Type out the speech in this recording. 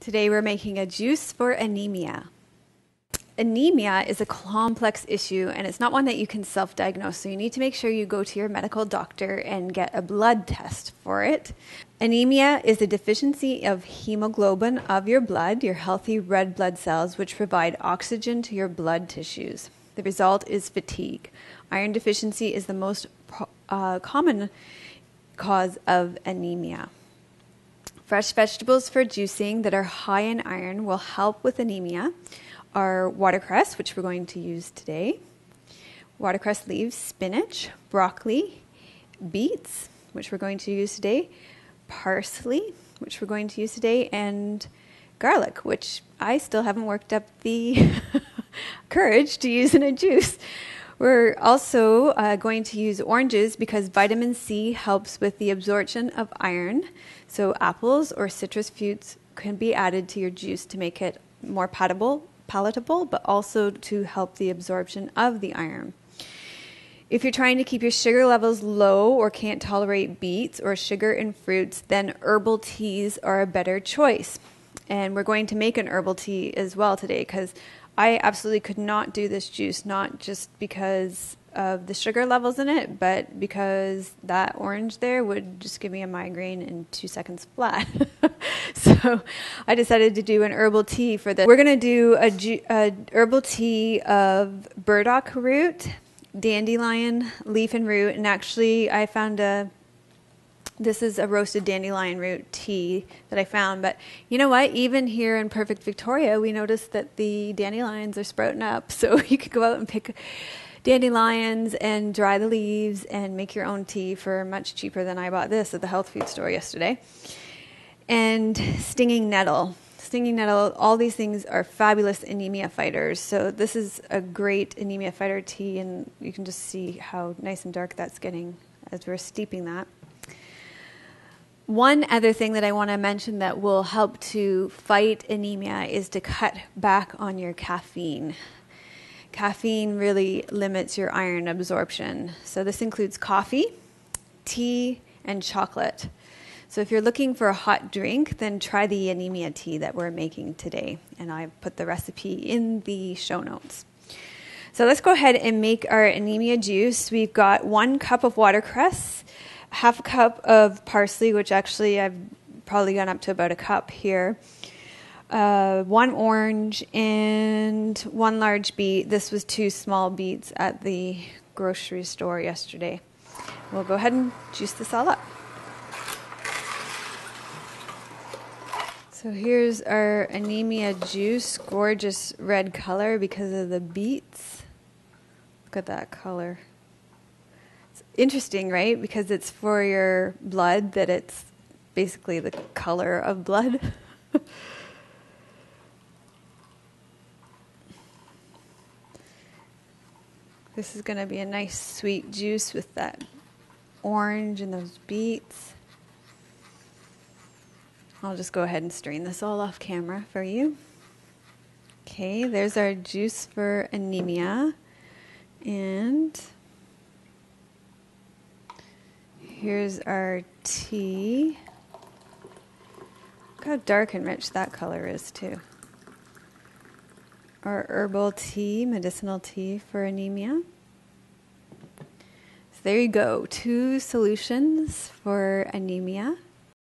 Today we're making a juice for anemia. Anemia is a complex issue and it's not one that you can self-diagnose, so you need to make sure you go to your medical doctor and get a blood test for it. Anemia is a deficiency of hemoglobin of your blood, your healthy red blood cells, which provide oxygen to your blood tissues. The result is fatigue. Iron deficiency is the most common cause of anemia. Fresh vegetables for juicing that are high in iron will help with anemia are watercress, which we're going to use today, watercress leaves, spinach, broccoli, beets, which we're going to use today, parsley, which we're going to use today, and garlic, which I still haven't worked up the courage to use in a juice. We're also going to use oranges because vitamin C helps with the absorption of iron. So apples or citrus fruits can be added to your juice to make it more palatable, but also to help the absorption of the iron. If you're trying to keep your sugar levels low or can't tolerate beets or sugar in fruits, then herbal teas are a better choice. And we're going to make an herbal tea as well today because I absolutely could not do this juice, not just because of the sugar levels in it, but because that orange there would just give me a migraine in 2 seconds flat. So I decided to do an herbal tea for this. We're going to do a herbal tea of burdock root, dandelion leaf and root, and actually I found this is a roasted dandelion root tea that I found. But you know what? Even here in perfect Victoria, we noticed that the dandelions are sprouting up. So you could go out and pick dandelions and dry the leaves and make your own tea for much cheaper than I bought this at the health food store yesterday. And stinging nettle. Stinging nettle, all these things are fabulous anemia fighters. So this is a great anemia fighter tea, and you can just see how nice and dark that's getting as we're steeping that. One other thing that I want to mention that will help to fight anemia is to cut back on your caffeine. Caffeine really limits your iron absorption. So this includes coffee, tea, and chocolate. So if you're looking for a hot drink, then try the anemia tea that we're making today. And I put the recipe in the show notes. So let's go ahead and make our anemia juice. We've got 1 cup of watercress, half a cup of parsley, which actually I've probably gone up to about a cup here, 1 orange, and 1 large beet. This was 2 small beets at the grocery store yesterday. We'll go ahead and juice this all up. So here's our anemia juice, gorgeous red color because of the beets. Look at that color. Interesting, right? Because it's for your blood that it's basically the color of blood. This is going to be a nice sweet juice with that orange and those beets. I'll just go ahead and strain this all off camera for you. Okay, there's our juice for anemia. And here's our tea. Look how dark and rich that color is too. Our herbal tea, medicinal tea for anemia. So there you go, 2 solutions for anemia.